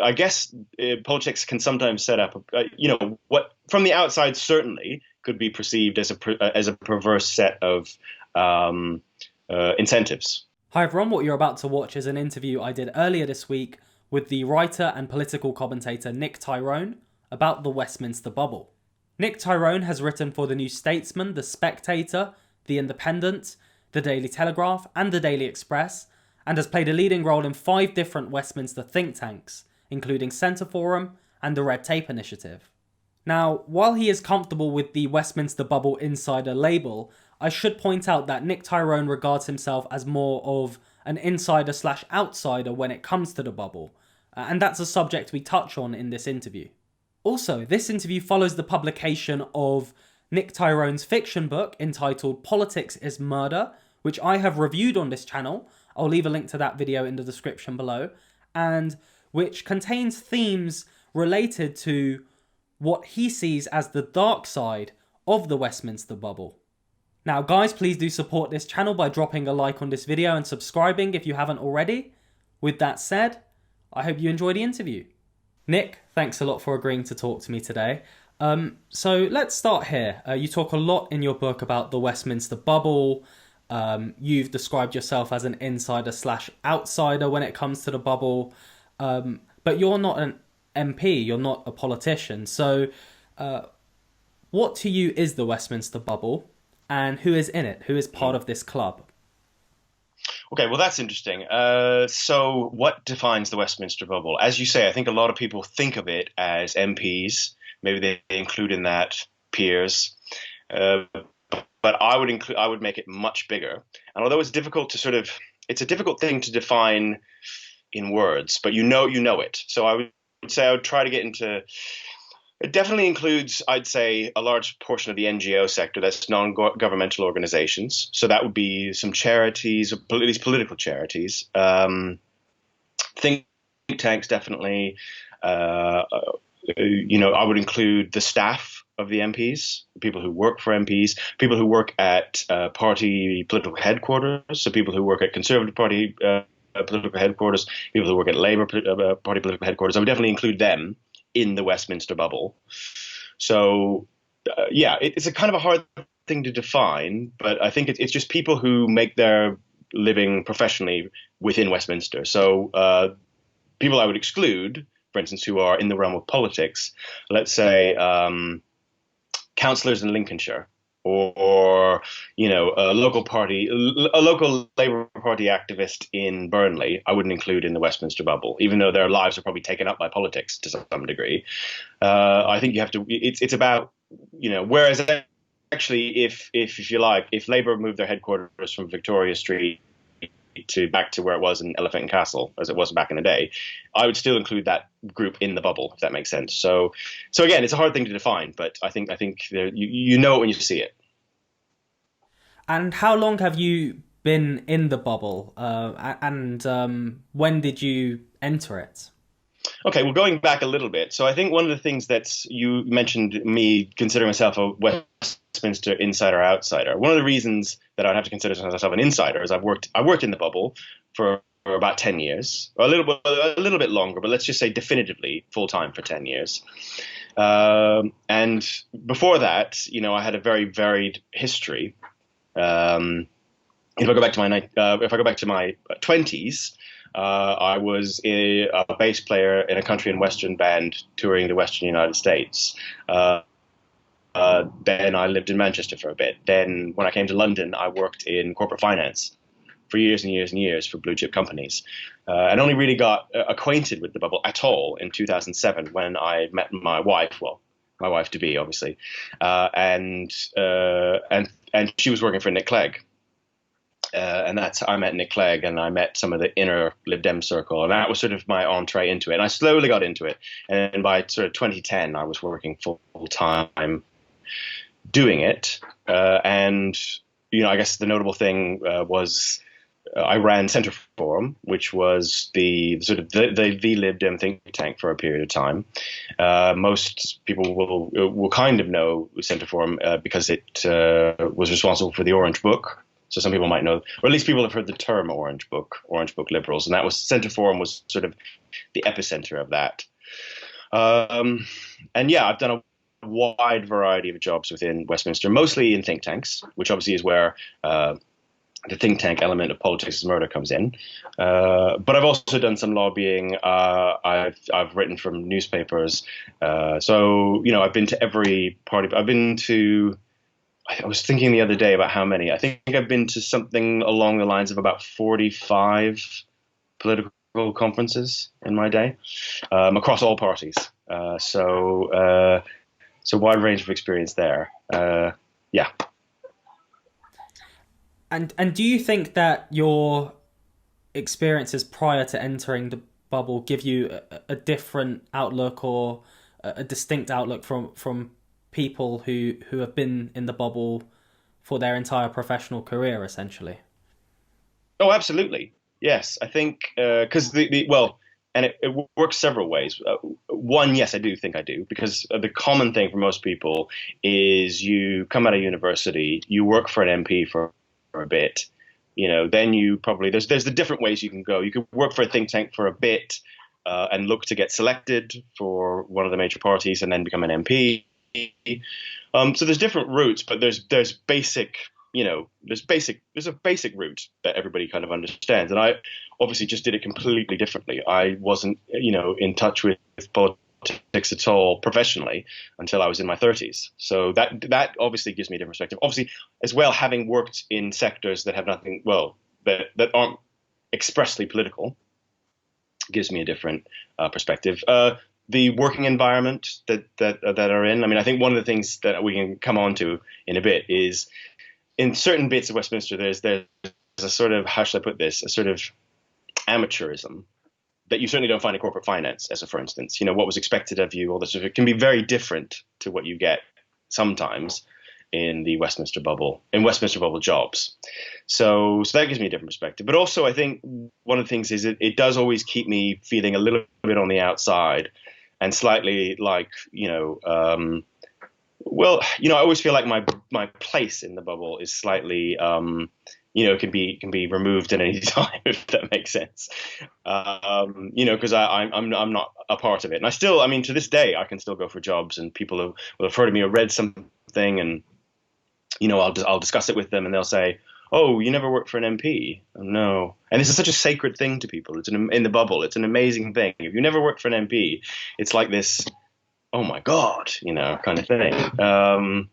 I guess politics can sometimes set up, what from the outside certainly could be perceived as a perverse set of incentives. Hi everyone, what you're about to watch is an interview I did earlier this week with the writer and political commentator Nick Tyrone about the Westminster Bubble. Nick Tyrone has written for the new Statesman, the Spectator, the Independent, the Daily Telegraph and the Daily Express, and has played a leading role in 5 different Westminster think tanks, including Centre Forum and the Red Tape Initiative. Now, while he is comfortable with the Westminster Bubble insider label, I should point out that Nick Tyrone regards himself as more of an insider/outsider when it comes to the bubble, and that's a subject we touch on in this interview. Also, this interview follows the publication of Nick Tyrone's fiction book entitled Politics is Murder, which I have reviewed on this channel. I'll leave a link to that video in the description below, and which contains themes related to what he sees as the dark side of the Westminster Bubble. Now guys, please do support this channel by dropping a like on this video and subscribing if you haven't already. With that said, I hope you enjoy the interview. Nick, thanks a lot for agreeing to talk to me today. So let's start here. You talk a lot in your book about the Westminster Bubble. You've described yourself as an insider/outsider when it comes to the bubble. But you're not an MP, you're not a politician. So what to you is the Westminster Bubble? And who is in it? Who is part of this club? Okay, well, that's interesting. So what defines the Westminster Bubble? As you say, I think a lot of people think of it as MPs. Maybe they include in that peers. But I would make it much bigger. And although it's difficult to it's a difficult thing to define in words, but you know it. So I would say I would try to get into. It definitely includes, I'd say, a large portion of the NGO sector. That's non-governmental organizations. So that would be some charities, at least political charities. Think tanks, definitely. I would include the staff of the MPs, people who work for MPs, people who work at party political headquarters, so people who work at Conservative Party political headquarters, people who work at Labour Party political headquarters. I would definitely include them in the Westminster Bubble. So, it's a kind of a hard thing to define, but I think it's just people who make their living professionally within Westminster. So people I would exclude, for instance, who are in the realm of politics, let's say councillors in Lincolnshire, or a local Labour Party activist in Burnley, I wouldn't include in the Westminster Bubble, even though their lives are probably taken up by politics to some degree. I think you have to. It's about Whereas actually, if you like, if Labour moved their headquarters from Victoria Street back to where it was in Elephant and Castle, as it was back in the day, I would still include that group in the bubble, if that makes sense. So again, it's a hard thing to define, but I think you know it when you see it. And how long have you been in the bubble? And when did you enter it? Okay, well, going back a little bit. So I think one of the things that you mentioned, me considering myself a Westminster insider outsider. One of the reasons that I'd have to consider myself an insider is I worked in the bubble for about 10 years, or a little bit longer, but let's just say definitively full time for 10 years. And before that, I had a very varied history. If I go back to my 20s, I was a bass player in a country and western band touring the Western United States. Then I lived in Manchester for a bit. Then when I came to London, I worked in corporate finance for years and years and years for blue chip companies. And only really got acquainted with the bubble at all in 2007 when I met my wife. Well, my wife to be, obviously, and she was working for Nick Clegg. And I met Nick Clegg, and I met some of the inner Lib Dem circle, and that was sort of my entree into it. And I slowly got into it, and by sort of 2010, I was working full time doing it. And I guess the notable thing was I ran Centre Forum, which was the Lib Dem think tank for a period of time. Most people will kind of know Centre Forum because it was responsible for the Orange Book. So some people might know, or at least people have heard the term Orange Book liberals, and that was Centre Forum was sort of the epicenter of that. And yeah, I've done a wide variety of jobs within Westminster, mostly in think tanks, which obviously is where the think tank element of politics is murder comes in. But I've also done some lobbying. I've written from newspapers. So, I've been to every party. I've been to, I was thinking the other day about how many. I think I've been to something along the lines of about 45 political conferences in my day, across all parties. So wide range of experience there. Yeah. And do you think that your experiences prior to entering the bubble give you a different outlook or a distinct outlook from people who have been in the bubble for their entire professional career, essentially? Oh, absolutely. Yes, I think because and it works several ways. One, yes, I do think I do, because the common thing for most people is you come out of university, you work for an MP for a bit, then you probably there's the different ways you can go. You could work for a think tank for a bit and look to get selected for one of the major parties and then become an MP. So there's different routes, but there's basic. There's a basic route that everybody kind of understands. And I obviously just did it completely differently. I wasn't, in touch with politics at all professionally until I was in my 30s. So that obviously gives me a different perspective. Obviously, as well, having worked in sectors that have nothing, that aren't expressly political, gives me a different perspective. The working environment that are in. I mean, I think one of the things that we can come on to in a bit is, in certain bits of Westminster, there's a sort of, how should I put this, a sort of amateurism that you certainly don't find in corporate finance, for instance. What was expected of you, all this stuff. It can be very different to what you get sometimes in the Westminster Bubble, jobs. So that gives me a different perspective. But also, I think one of the things is it does always keep me feeling a little bit on the outside and slightly like, I always feel like my place in the bubble is slightly, can be removed at any time, if that makes sense. Because I'm not a part of it, and I still, to this day, I can still go for jobs, and people will have heard of me or read something, and I'll discuss it with them, and they'll say, "Oh, you never worked for an MP?" Oh, no. And this is such a sacred thing to people. It's in the bubble. It's an amazing thing. If you never worked for an MP, it's like this, oh my God, kind of thing. And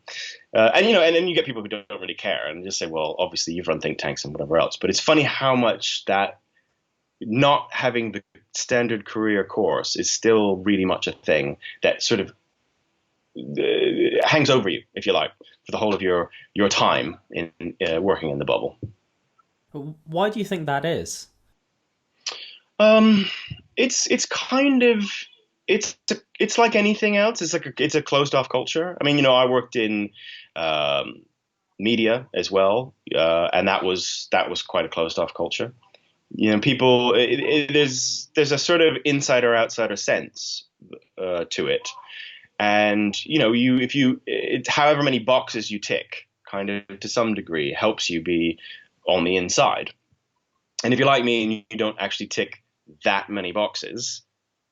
then you get people who don't really care and just say, well, obviously you've run think tanks and whatever else. But it's funny how much that not having the standard career course is still really much a thing that sort of hangs over you, if you like, for the whole of your time in working in the bubble. Why do you think that is? It's kind of, it's like anything else. It's a closed off culture. I worked in media as well, and that was quite a closed off culture. People, there's a sort of insider outsider sense to it, and however many boxes you tick, kind of to some degree, helps you be on the inside. And if you're like me and you don't actually tick that many boxes,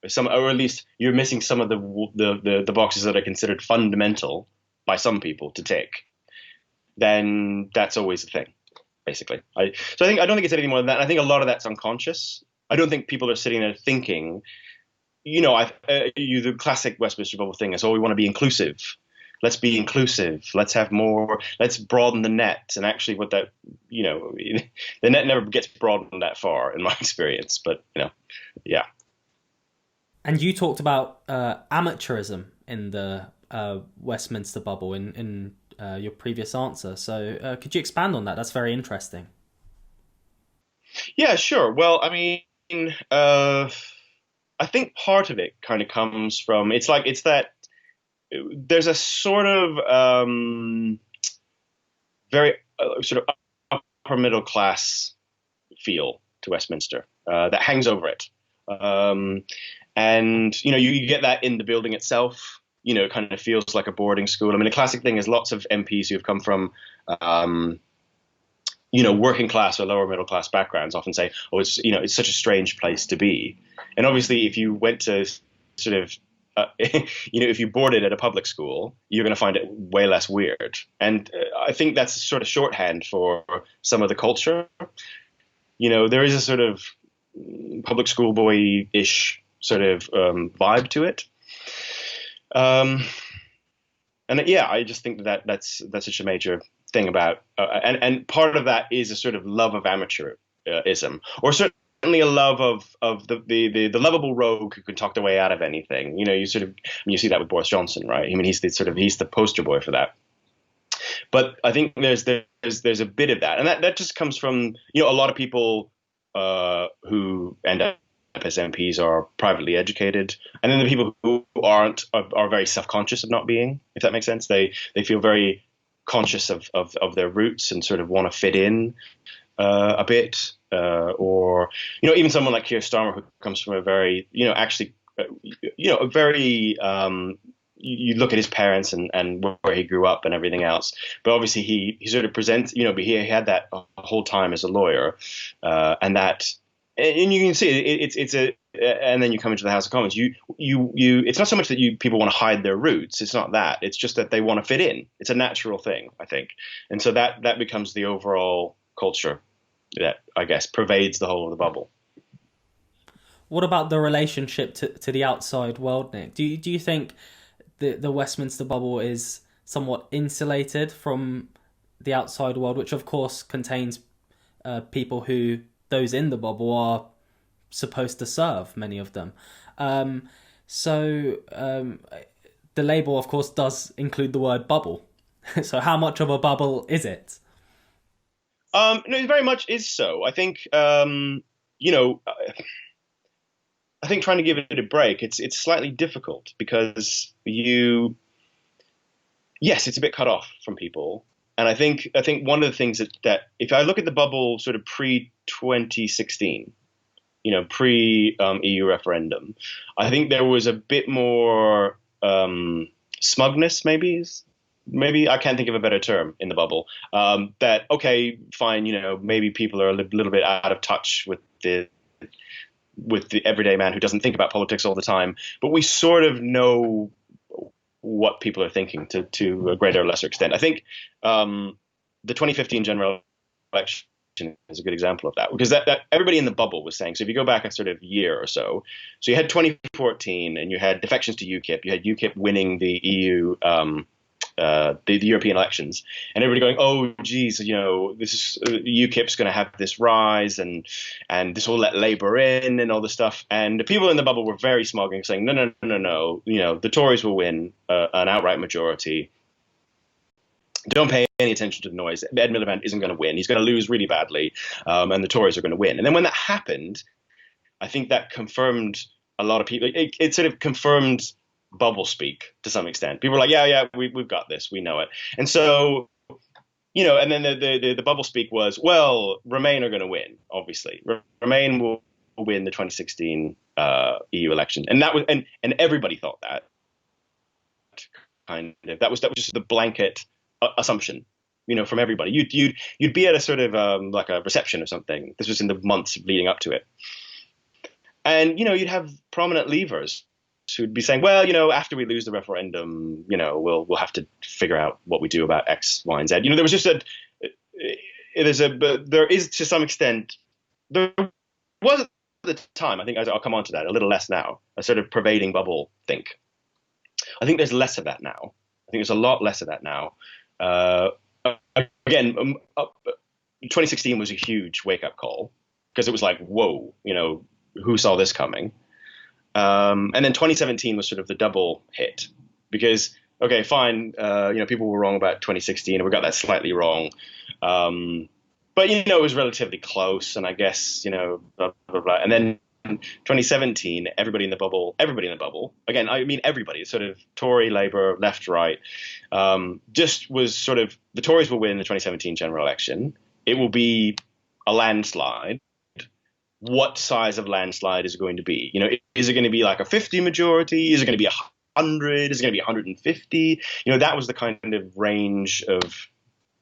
or at least you're missing some of the boxes that are considered fundamental by some people to tick, then that's always a thing, basically. I don't think it's anything more than that. And I think a lot of that's unconscious. I don't think people are sitting there thinking, the classic Westminster Bubble thing is, we want to be inclusive. Let's be inclusive. Let's have more. Let's broaden the net. And actually, the net never gets broadened that far, in my experience. But yeah. And you talked about amateurism in the Westminster Bubble in your previous answer. So could you expand on that? That's very interesting. Yeah, sure. Well, I think part of it kind of comes from, it's that there's a sort of very sort of upper middle class feel to Westminster that hangs over it. And, you get that in the building itself. It kind of feels like a boarding school. A classic thing is lots of MPs who have come from working class or lower middle class backgrounds often say, oh, it's such a strange place to be. And obviously, if you went to sort of, if you boarded at a public school, you're going to find it way less weird. And I think that's sort of shorthand for some of the culture. There is a sort of public school boy-ish sort of vibe to it. And yeah, I just think that's such a major thing about, and part of that is a sort of love of amateurism, or certainly a love of the lovable rogue who can talk their way out of anything. You see that with Boris Johnson, right? I mean, he's the poster boy for that. But I think there's a bit of that, and that just comes from a lot of people who end up as MPs are privately educated, and then the people who aren't are very self-conscious of not being, if that makes sense. They feel very conscious of their roots and sort of want to fit in a bit, or even someone like Keir Starmer, who comes from a very a very you look at his parents and where he grew up and everything else, but obviously he sort of presents, but he had that whole time as a lawyer, and you can see it's and then you come into the House of Commons. It's not so much that people want to hide their roots. It's not that. It's just that they want to fit in. It's a natural thing, I think, and so that becomes the overall culture that I guess pervades the whole of the bubble. What about the relationship to the outside world, Nick? Do you think the Westminster bubble is somewhat insulated from the outside world, which of course contains people who those in the bubble are supposed to serve, many of them. So the label, of course, does include the word bubble. So how much of a bubble is it? No, it very much is so. I think, I think trying to give it a break, it's slightly difficult because yes, it's a bit cut off from people. And I think one of the things that if I look at the bubble sort of pre-2016, pre-EU referendum, I think there was a bit more smugness, maybe I can't think of a better term in the bubble. That, okay, fine, maybe people are a little bit out of touch with the everyday man who doesn't think about politics all the time, but we sort of know what people are thinking to a greater or lesser extent. I think the 2015 general election is a good example of that, because that everybody in the bubble was saying. So if you go back a sort of year or so you had 2014 and you had defections to UKIP, you had UKIP winning the EU, the European elections, and everybody going, oh, geez, this is UKIP's going to have this rise, and this will let Labour in, and all this stuff. And the people in the bubble were very smug and saying, no, the Tories will win an outright majority. Don't pay any attention to the noise. Ed Miliband isn't going to win. He's going to lose really badly, and the Tories are going to win. And then when that happened, I think that confirmed a lot of people. It sort of confirmed bubble speak to some extent. People were like, yeah, we've got this, we know it. And so, and then the bubble speak was, well, Remain are going to win, obviously. Remain will win the 2016 EU election. And that was, and everybody thought that. Kind of, that was just the blanket assumption, from everybody. You'd be at a sort of like a reception or something. This was in the months leading up to it. And, you'd have prominent leavers who'd be saying, well, after we lose the referendum, we'll have to figure out what we do about X, Y, and Z. There was just there is to some extent, there was at the time, I think I'll come on to that a little less now, a sort of pervading bubble think. I think there's less of that now. I think there's a lot less of that now. Again, 2016 was a huge wake-up call because it was like, whoa, who saw this coming? And then 2017 was sort of the double hit because, okay, fine, people were wrong about 2016 and we got that slightly wrong. But, it was relatively close, and I guess, blah, blah, blah. And then 2017, everybody in the bubble, again, I mean, everybody, sort of Tory, Labour, left, right, just was sort of, the Tories will win the 2017 general election. It will be a landslide. What size of landslide is it going to be? Is it going to be like a 50 majority? Is it going to be 100? Is it going to be 150? That was the kind of range of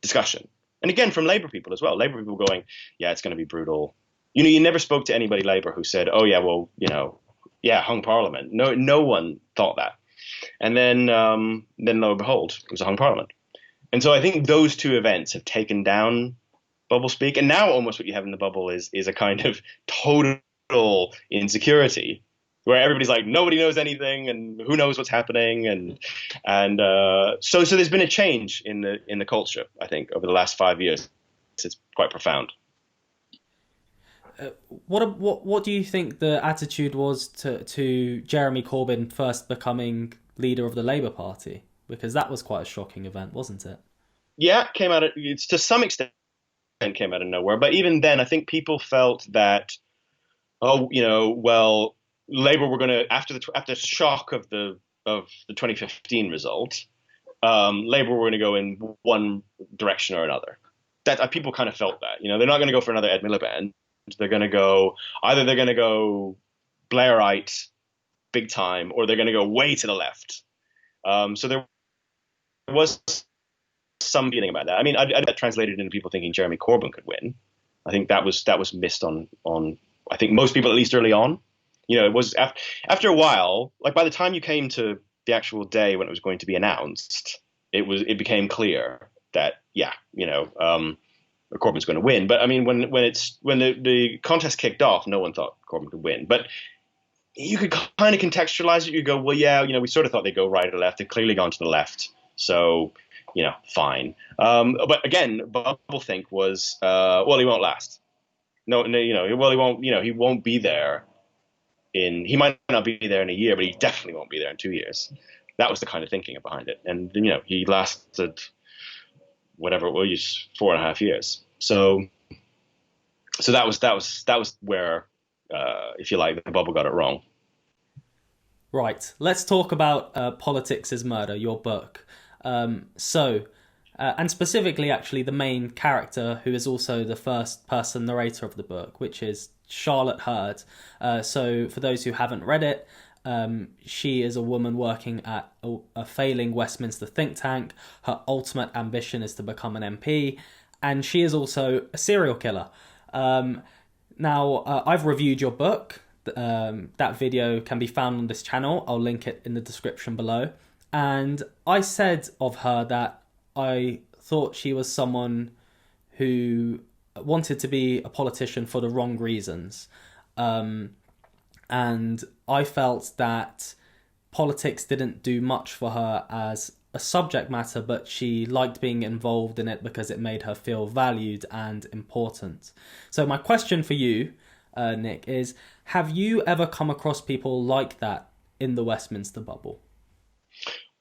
discussion. And again, from Labour people as well. Labour people going, yeah, it's going to be brutal. You never spoke to anybody Labour who said, oh yeah, well, yeah, hung Parliament. No one thought that. And then lo and behold, it was a hung Parliament. And so I think those two events have taken down bubble speak. And now almost what you have in the bubble is a kind of total insecurity where everybody's like, nobody knows anything and who knows what's happening. And so there's been a change in the culture, I think, over the last 5 years. It's quite profound. What do you think the attitude was to Jeremy Corbyn first becoming leader of the Labour Party? Because that was quite a shocking event, wasn't it? Yeah, it's to some extent came out of nowhere. But even then, I think people felt that, well, Labour were going to, after the shock of the 2015 result, Labour were going to go in one direction or another. That people kind of felt that, they're not going to go for another Ed Miliband. They're going to go Blairite big time, or they're going to go way to the left. So there was some feeling about that. I mean, I that translated into people thinking Jeremy Corbyn could win. I think that was missed on I think most people, at least early on. It was after a while, like by the time you came to the actual day when it was going to be announced, it became clear that Corbyn's going to win. But I mean, when the contest kicked off, no one thought Corbyn could win. But you could kind of contextualize it. You go, well, yeah, we sort of thought they'd go right or left. They've clearly gone to the left. So, fine. But again, Bubble think was, well, he won't last. No, well, he won't be there he might not be there in a year, but he definitely won't be there in 2 years. That was the kind of thinking behind it. And, he lasted whatever it was, 4.5 years. So that was where, if you like, the Bubble got it wrong. Right. Let's talk about Politics is Murder, your book. And specifically, actually, the main character, who is also the first-person narrator of the book, which is Charlotte Hurd. So for those who haven't read it, she is a woman working at a failing Westminster think tank. Her ultimate ambition is to become an MP, and she is also a serial killer. Now, I've reviewed your book. That video can be found on this channel. I'll link it in the description below. And I said of her that I thought she was someone who wanted to be a politician for the wrong reasons. And I felt that politics didn't do much for her as a subject matter, but she liked being involved in it because it made her feel valued and important. So my question for you, Nick, is have you ever come across people like that in the Westminster bubble?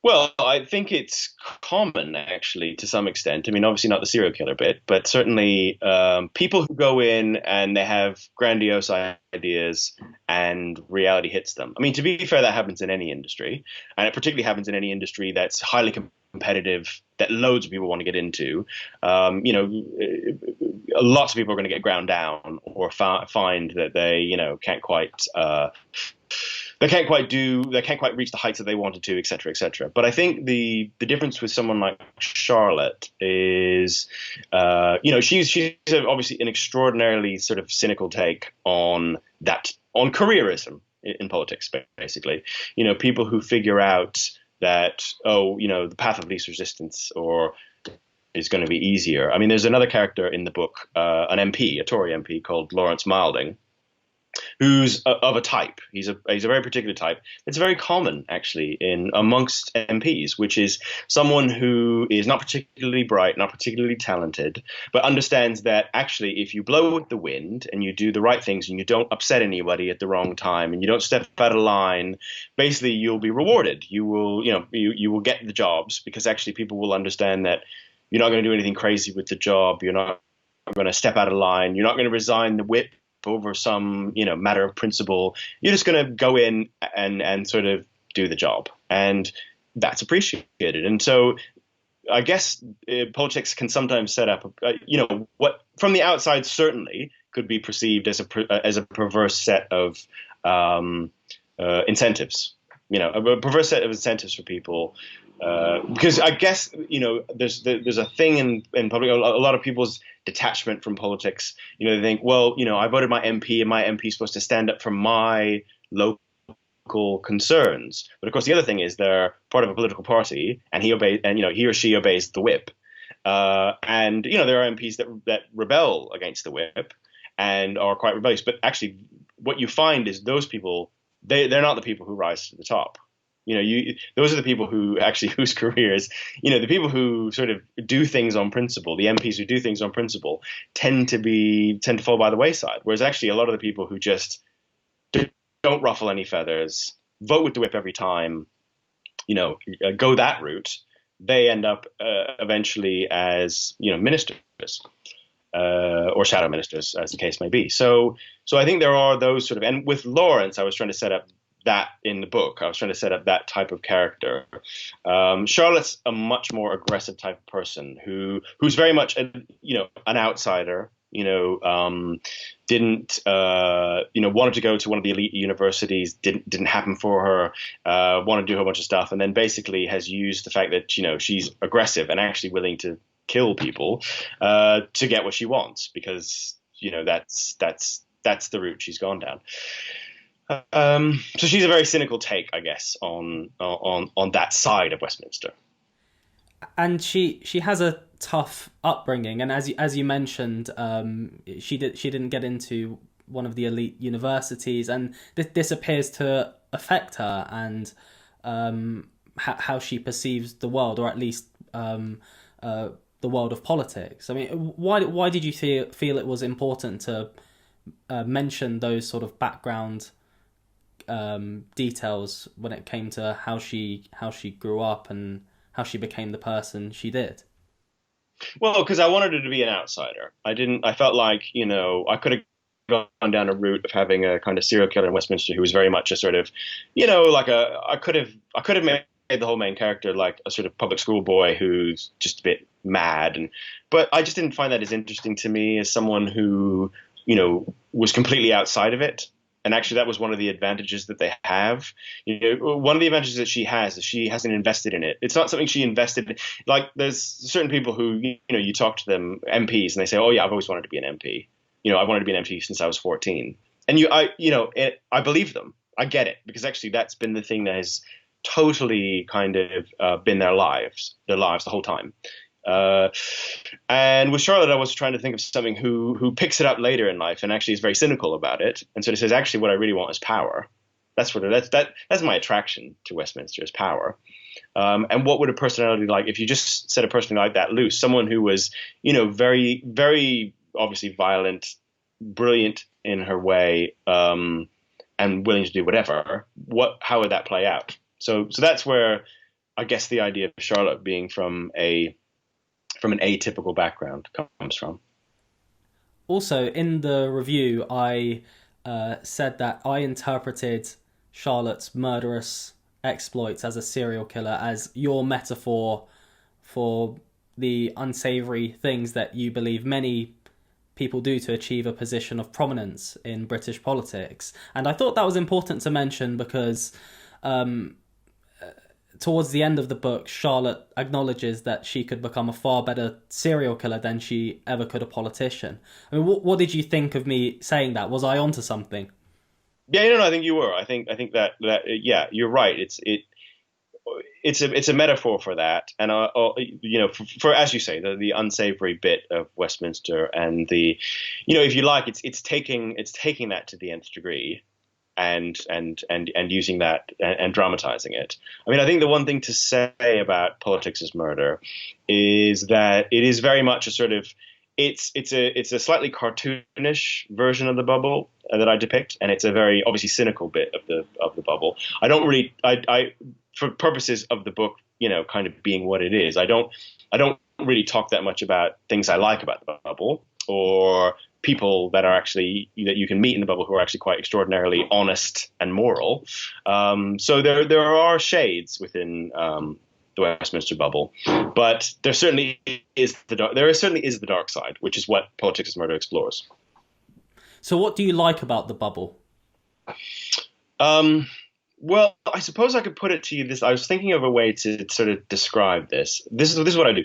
Well, I think it's common, actually, to some extent. I mean, obviously not the serial killer bit, but certainly people who go in and they have grandiose ideas and reality hits them. I mean, to be fair, that happens in any industry, and it particularly happens in any industry that's highly competitive, that loads of people want to get into. Lots of people are going to get ground down or find that they, can't quite. They can't quite reach the heights that they wanted to, et cetera, et cetera. But I think the difference with someone like Charlotte is, she's obviously an extraordinarily sort of cynical take on careerism in politics, basically. People who figure out that, the path of least resistance is going to be easier. I mean, there's another character in the book, an MP, a Tory MP called Lawrence Milding, who's of a type. He's a very particular type. It's very common, actually, amongst MPs, which is someone who is not particularly bright, not particularly talented, but understands that actually if you blow with the wind and you do the right things and you don't upset anybody at the wrong time and you don't step out of line, basically you'll be rewarded. You will, you will get the jobs because actually people will understand that you're not going to do anything crazy with the job. You're not going to step out of line. You're not going to resign the whip over some, matter of principle. You're just going to go in and sort of do the job. And that's appreciated. And so I guess politics can sometimes set up, what from the outside certainly could be perceived as a perverse set of incentives, a perverse set of incentives for people Because I guess there's a thing in public. A lot of people's detachment from politics. They think, well, I voted my MP, and my MP is supposed to stand up for my local concerns. But of course, the other thing is they're part of a political party, and he or she obeys the whip. And there are MPs that rebel against the whip and are quite rebellious. But actually, what you find is those people they're not the people who rise to the top. Those are the people who actually whose careers, the people who sort of do things on principle, the MPs who do things on principle tend to fall by the wayside. Whereas actually a lot of the people who just don't ruffle any feathers, vote with the whip every time, go that route, they end up eventually as, ministers. Or shadow ministers, as the case may be. So I think there are those sort of, and with Lawrence, I was trying to set up that in the book. I was trying to set up that type of character. Charlotte's a much more aggressive type of person who's very much an outsider. Didn't wanted to go to one of the elite universities, didn't happen for her. Wanted to do a whole bunch of stuff, and then basically has used the fact that she's aggressive and actually willing to kill people to get what she wants, because that's the route she's gone down. So she's a very cynical take, I guess, on that side of Westminster. And she has a tough upbringing, and as you mentioned, she didn't get into one of the elite universities, and this appears to affect her and how she perceives the world, or at least the world of politics. I mean, why did you feel it was important to mention those sort of background details when it came to how she grew up and how she became the person she did? Well, because I wanted her to be an outsider. I felt like, I could have gone down a route of having a kind of serial killer in Westminster who was very much a sort of, I could have made the whole main character like a sort of public school boy who's just a bit mad, but I just didn't find that as interesting to me as someone who, was completely outside of it. And actually, that was one of the advantages that they have. One of the advantages that she has is she hasn't invested in it. It's not something she invested in. Like, there's certain people who, you talk to them, MPs, and they say, "Oh yeah, I've always wanted to be an MP. I wanted to be an MP since I was 14." And I believe them. I get it, because actually that's been the thing that has totally kind of been their lives the whole time. And with Charlotte, I was trying to think of something who picks it up later in life and actually is very cynical about it, and sort of says, actually, what I really want is power. That's my attraction to Westminster, is power. And what would a personality like, if you just set a person like that loose, someone who was, very, very obviously violent, brilliant in her way, and willing to do whatever, how would that play out? So that's where I guess the idea of Charlotte being from an atypical background comes from. Also, in the review, I said that I interpreted Charlotte's murderous exploits as a serial killer as your metaphor for the unsavory things that you believe many people do to achieve a position of prominence in British politics. And I thought that was important to mention because towards the end of the book, Charlotte acknowledges that she could become a far better serial killer than she ever could a politician. I mean, what did you think of me saying that? Was I onto something? Yeah, no, I think you were. I think that yeah, you're right. It's a metaphor for that, and for as you say, the unsavory bit of Westminster, and the, if you like, it's taking that to the nth degree. And using that and dramatizing it. I mean, I think the one thing to say about Politics is Murder is that it is very much a sort of it's a slightly cartoonish version of the bubble that I depict, and it's a very obviously cynical bit of the bubble. I don't really I for purposes of the book, kind of being what it is, I don't really talk that much about things I like about the bubble, or people that are actually that you can meet in the bubble who are actually quite extraordinarily honest and moral. So there are shades within the Westminster bubble, but there certainly is the dark side, which is what Politics is Murder explores. So what do you like about the bubble? Well, I suppose I could put it to you this. I was thinking of a way to sort of describe this. This is what I do.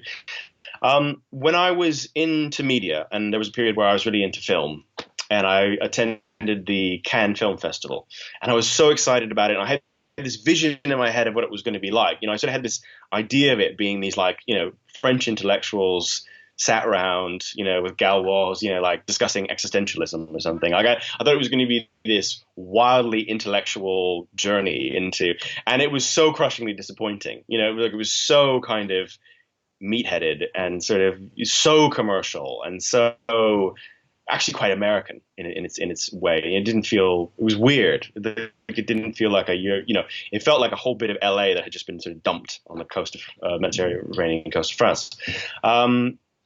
When I was into media, and there was a period where I was really into film, and I attended the Cannes Film Festival, and I was so excited about it. And I had this vision in my head of what it was going to be like. I sort of had this idea of it being these like, French intellectuals sat around, with Gaulois, like discussing existentialism or something. Like I thought it was going to be this wildly intellectual journey into, and it was so crushingly disappointing. It was so kind of meatheaded and sort of so commercial and so actually quite American in its way. It didn't feel, it was weird. It didn't feel like it felt like a whole bit of LA that had just been sort of dumped on the coast of Mediterranean coast of France.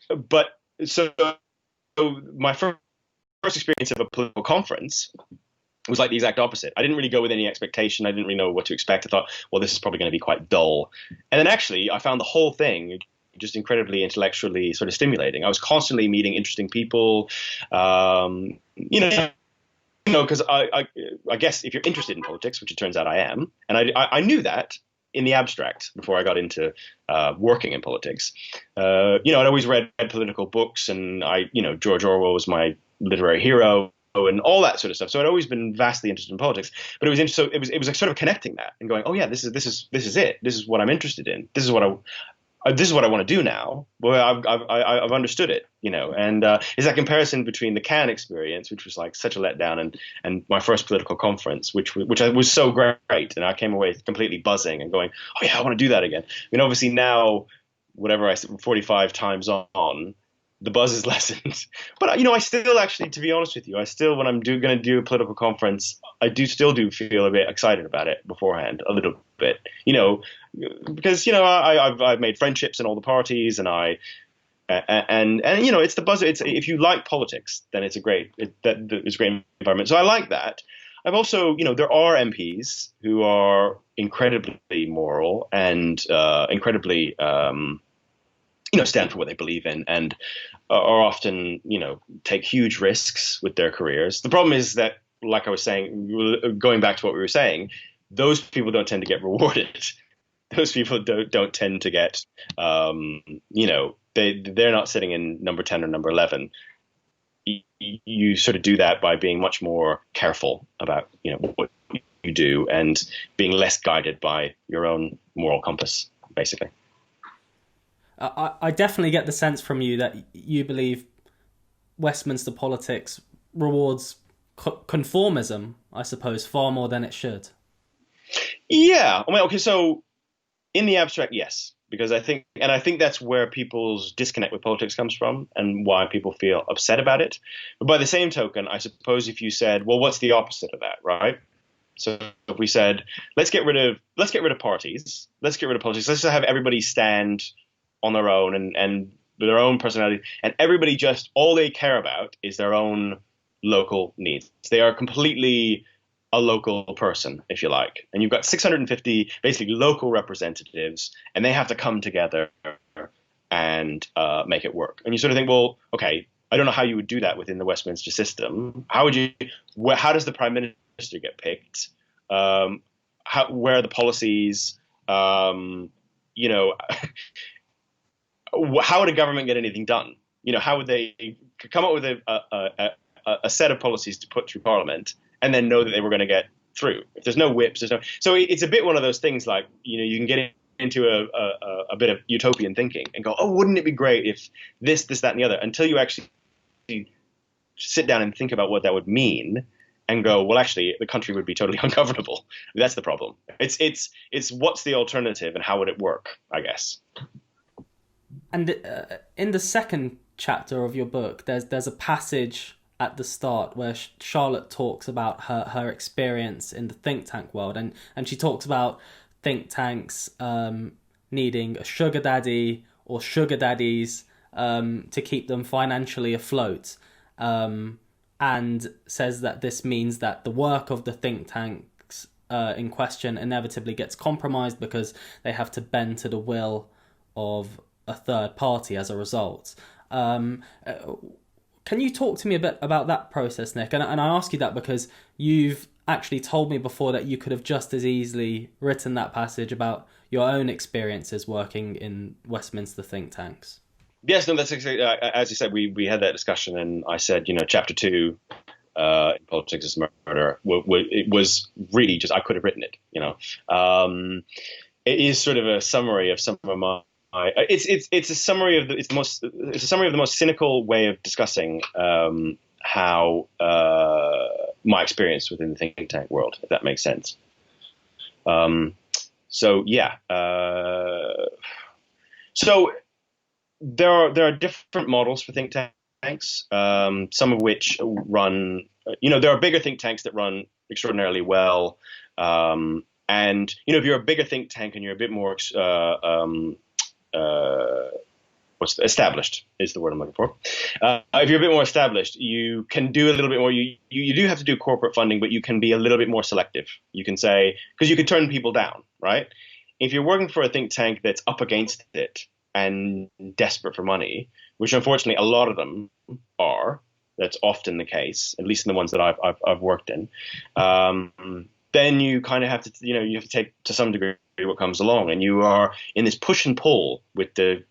But so my first experience of a political conference was like the exact opposite. I didn't really go with any expectation. I didn't really know what to expect. I thought, well, this is probably going to be quite dull. And then actually I found the whole thing just incredibly intellectually sort of stimulating. I was constantly meeting interesting people, because I guess if you're interested in politics, which it turns out I am, and I knew that in the abstract before I got into working in politics. I'd always read political books, and George Orwell was my literary hero and all that sort of stuff. So I'd always been vastly interested in politics, but it was interesting. So it was like sort of connecting that and going, oh yeah, this is it. This is what I'm interested in. This is what I want to do now. Well, I've understood it, and is that comparison between the Cannes experience, which was like such a letdown, and my first political conference, which was so great, and I came away completely buzzing and going, oh yeah, I want to do that again. I mean, obviously now, whatever I said, 45 times on, the buzz is lessened. But I still actually, to be honest with you, I still, when I'm going to do a political conference, I still feel a bit excited about it beforehand, a little bit, because I've made friendships in all the parties, and it's the buzz. It's, if you like politics, then it's a great environment. So I like that. I've also, there are MPs who are incredibly moral and incredibly stand for what they believe in, and are often, take huge risks with their careers. The problem is that, like I was saying, going back to what we were saying, those people don't tend to get rewarded. Those people don't tend to get, they're not sitting in number 10 or number 11. You sort of do that by being much more careful about, what you do, and being less guided by your own moral compass, basically. I definitely get the sense from you that you believe Westminster politics rewards conformism, I suppose, far more than it should. Yeah. I mean, okay, so in the abstract, yes, because I think that's where people's disconnect with politics comes from, and why people feel upset about it. But by the same token, I suppose if you said, well, what's the opposite of that, right? So if we said, let's get rid of parties, let's get rid of politics, let's just have everybody stand on their own and their own personality, and everybody just, all they care about is their own local needs. They are completely a local person, if you like. And you've got 650 basically local representatives, and they have to come together and make it work. And you sort of think, well, okay, I don't know how you would do that within the Westminster system. How does the Prime Minister get picked? Where are the policies? How would a government get anything done? How would they come up with a set of policies to put through Parliament, and then know that they were going to get through? If there's no whips, there's no. So it's a bit one of those things like, you can get into a bit of utopian thinking and go, oh, wouldn't it be great if this, that, and the other, until you actually sit down and think about what that would mean, and go, well, actually, the country would be totally ungovernable. That's the problem. It's what's the alternative, and how would it work, I guess. And in the second chapter of your book, there's a passage at the start where Charlotte talks about her experience in the think tank world, and she talks about think tanks needing a sugar daddy or sugar daddies to keep them financially afloat, and says that this means that the work of the think tanks in question inevitably gets compromised because they have to bend to the will of a third party as a result. Can you talk to me a bit about that process, Nick? And I ask you that because you've actually told me before that you could have just as easily written that passage about your own experiences working in Westminster think tanks. Yes, no, that's exactly, as you said, we had that discussion, and I said, chapter 2, in Politics is Murder, it was really just, I could have written it, It is sort of a summary of some of my, it's a summary of it's a summary of the most cynical way of discussing how my experience within the think tank world, if that makes sense. So yeah, so there are different models for think tanks, some of which run, there are bigger think tanks that run extraordinarily well. And, if you're a bigger think tank and you're a bit more established is the word I'm looking for. If you're a bit more established, you can do a little bit more. You do have to do corporate funding, but you can be a little bit more selective. You can say, because you can turn people down, right? If you're working for a think tank that's up against it and desperate for money, which unfortunately a lot of them are, that's often the case, at least in the ones that I've worked in. Then you kind of have to, you have to take to some degree what comes along, and you are in this push and pull with the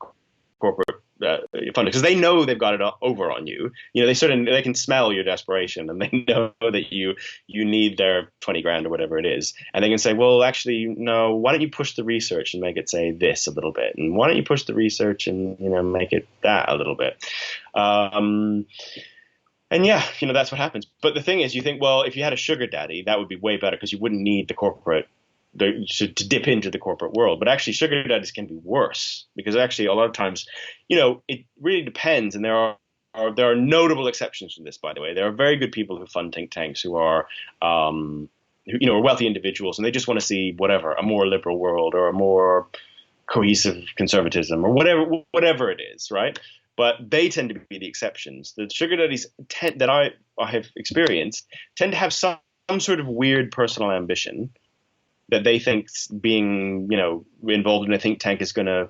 corporate funding because they know they've got it over on you. They can smell your desperation, and they know that you need their 20 grand or whatever it is, and they can say, well, actually, no, why don't you push the research and make it say this a little bit, and why don't you push the research and make it that a little bit. And yeah, that's what happens. But the thing is, you think, well, if you had a sugar daddy, that would be way better because you wouldn't need the corporate to dip into the corporate world. But actually, sugar daddies can be worse because actually, a lot of times, it really depends. And there are notable exceptions to this, by the way. There are very good people who fund think tanks who are, are wealthy individuals, and they just want to see a more liberal world or a more cohesive conservatism or whatever it is, right? But they tend to be the exceptions. The sugar daddies that I have experienced tend to have some sort of weird personal ambition that they think being, involved in a think tank is going to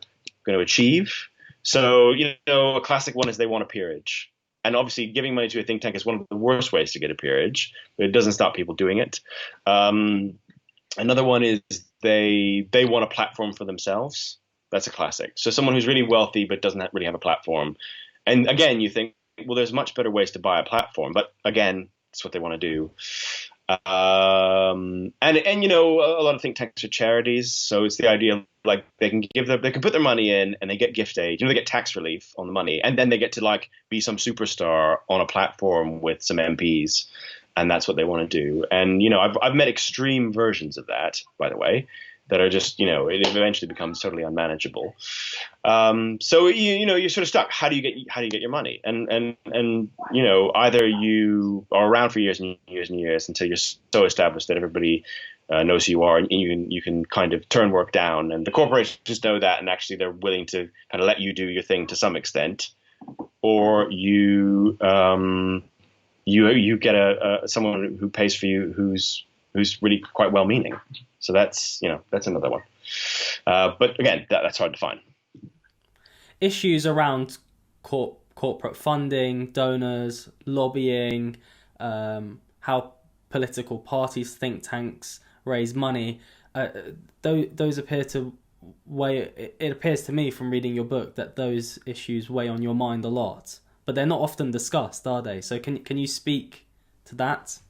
achieve. So, a classic one is they want a peerage. And obviously giving money to a think tank is one of the worst ways to get a peerage, but it doesn't stop people doing it. Another one is they want a platform for themselves. That's a classic. So someone who's really wealthy but doesn't really have a platform. And again, you think, well, there's much better ways to buy a platform. But again, that's what they want to do. And a lot of think tanks are charities. So it's the idea like they can put their money in and they get gift aid. They get tax relief on the money. And then they get to be some superstar on a platform with some MPs. And that's what they want to do. And, I've met extreme versions of that, by the way, that are just, it eventually becomes totally unmanageable. So you're sort of stuck. How do you get your money? And either you are around for years and years and years until you're so established that everybody knows who you are, and you can kind of turn work down, and the corporations know that, and actually they're willing to kind of let you do your thing to some extent, or you get someone who pays for you who's really quite well-meaning. So that's another one. But again, that's hard to find. Issues around corporate funding, donors, lobbying, how political parties, think tanks raise money. Those appear to weigh. It appears to me from reading your book that those issues weigh on your mind a lot, but they're not often discussed, are they? So can you speak to that?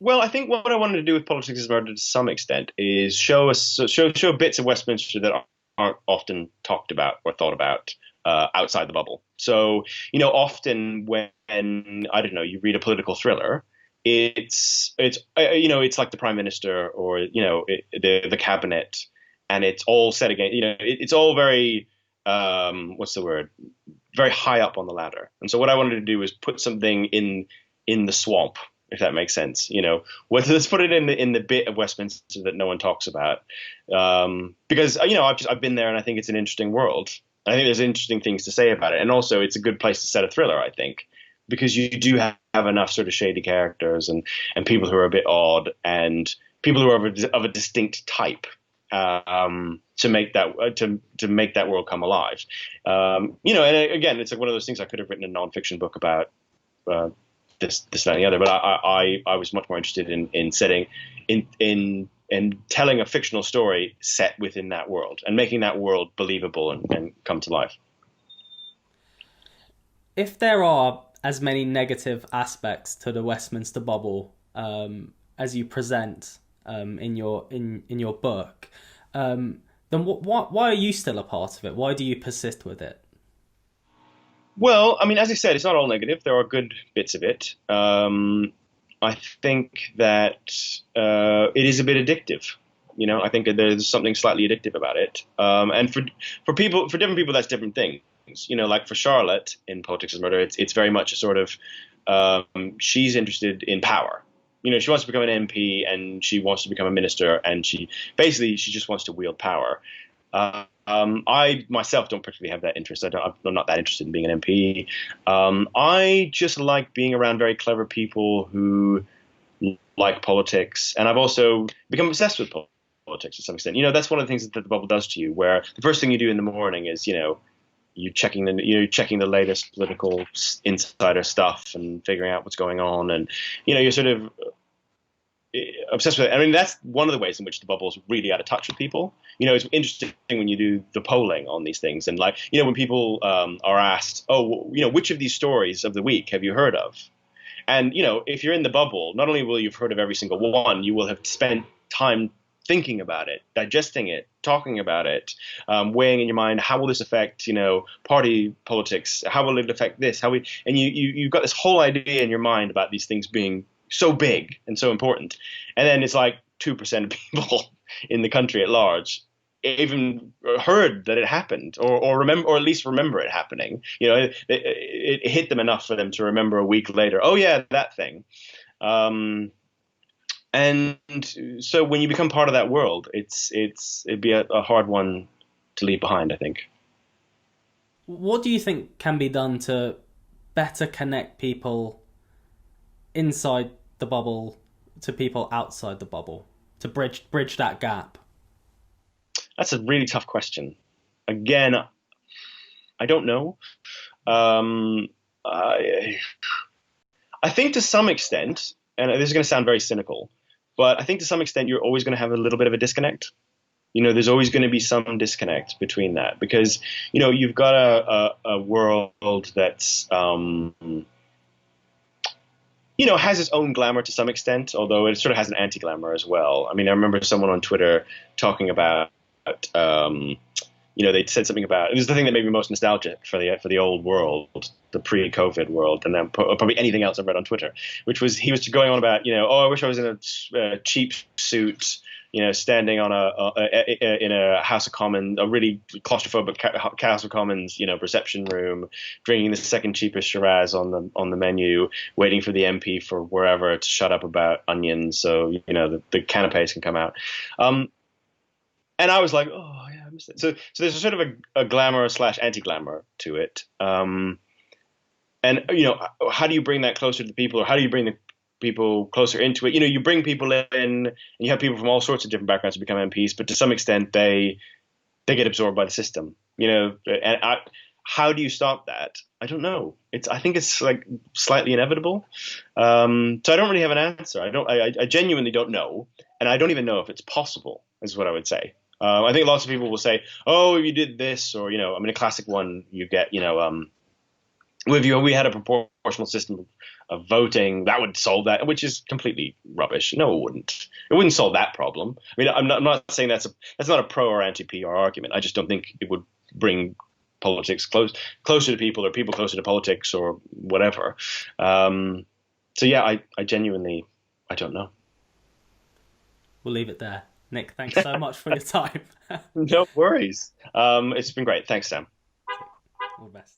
Well, I think what I wanted to do with Politics is Murder to some extent is show bits of Westminster that aren't often talked about or thought about outside the bubble. So, often when, I don't know, you read a political thriller, it's like the Prime Minister or, the cabinet, and it's all set against, it's all very, very high up on the ladder. And so what I wanted to do was put something in the swamp, if that makes sense. Let's put it in the bit of Westminster that no one talks about, because I've been there and I think it's an interesting world. I think there's interesting things to say about it, and also it's a good place to set a thriller, I think, because you do have enough sort of shady characters and people who are a bit odd and people who are of a distinct type to make that world come alive. And again, it's like one of those things I could have written a nonfiction book about. this, that, and the other. But I was much more interested in setting in telling a fictional story set within that world and making that world believable and come to life. If there are as many negative aspects to the Westminster Bubble as you present in your book, then why are you still a part of it? Why do you persist with it? Well, I mean, as I said, it's not all negative. There are good bits of it. I think that it is a bit addictive. I think that there's something slightly addictive about it. And for different people, that's different things. Like for Charlotte in Politics is Murder, it's very much a sort of she's interested in power. She wants to become an MP and she wants to become a minister, and she just wants to wield power. I myself don't particularly have that interest. I'm not that interested in being an MP. I just like being around very clever people who like politics, and I've also become obsessed with politics to some extent. That's one of the things that the bubble does to you, where the first thing you do in the morning is, you're checking the latest political insider stuff and figuring out what's going on, and you're sort of obsessed with it. I mean, that's one of the ways in which the bubble is really out of touch with people. It's interesting when you do the polling on these things, and when people are asked, oh, which of these stories of the week have you heard of? And if you're in the bubble, not only will you've heard of every single one, you will have spent time thinking about it, digesting it, talking about it, weighing in your mind, how will this affect, party politics? How will it affect this? You've got this whole idea in your mind about these things being so big and so important. And then it's like 2% of people in the country at large even heard that it happened, or remember, or at least remember it happening. It hit them enough for them to remember a week later, oh yeah, that thing. And so when you become part of that world, it'd be a hard one to leave behind, I think. What do you think can be done to better connect people inside the bubble to people outside the bubble, to bridge that gap? That's a really tough question. Again, I don't know. I think to some extent, and this is going to sound very cynical, but I think to some extent you're always going to have a little bit of a disconnect. There's always going to be some disconnect between that, because you've got a world that's has its own glamour to some extent, although it sort of has an anti-glamour as well. I mean, I remember someone on Twitter talking about they said something about, it was the thing that made me most nostalgic for the old world, the pre-COVID world, and then probably anything else I've read on Twitter, which was, he was going on about, oh, I wish I was in a cheap suit, standing on in a House of Commons, a really claustrophobic House of Commons, reception room, drinking the second cheapest Shiraz on the menu, waiting for the MP for wherever to shut up about onions, so the canapes can come out. And I was like, oh yeah, I missed it. So there's a sort of a glamour / anti-glamour to it. And how do you bring that closer to the people, or how do you bring the people closer into it? You bring people in, and you have people from all sorts of different backgrounds to become MPs, but to some extent they get absorbed by the system. How do you stop that? I don't know. I think it's like slightly inevitable. So I don't really have an answer. I genuinely don't know, and I don't even know if it's possible, is what I would say. I think lots of people will say, oh, if you did this, or, I mean, a classic one you get, if we had a proportional system of voting, that would solve that, which is completely rubbish. No, it wouldn't. It wouldn't solve that problem. I mean, I'm not saying that's not a pro or anti-PR argument. I just don't think it would bring politics closer to people, or people closer to politics, or whatever. So yeah, I genuinely, I don't know. We'll leave it there. Nick, thanks so much for your time. No worries. It's been great. Thanks, Sam. All the best.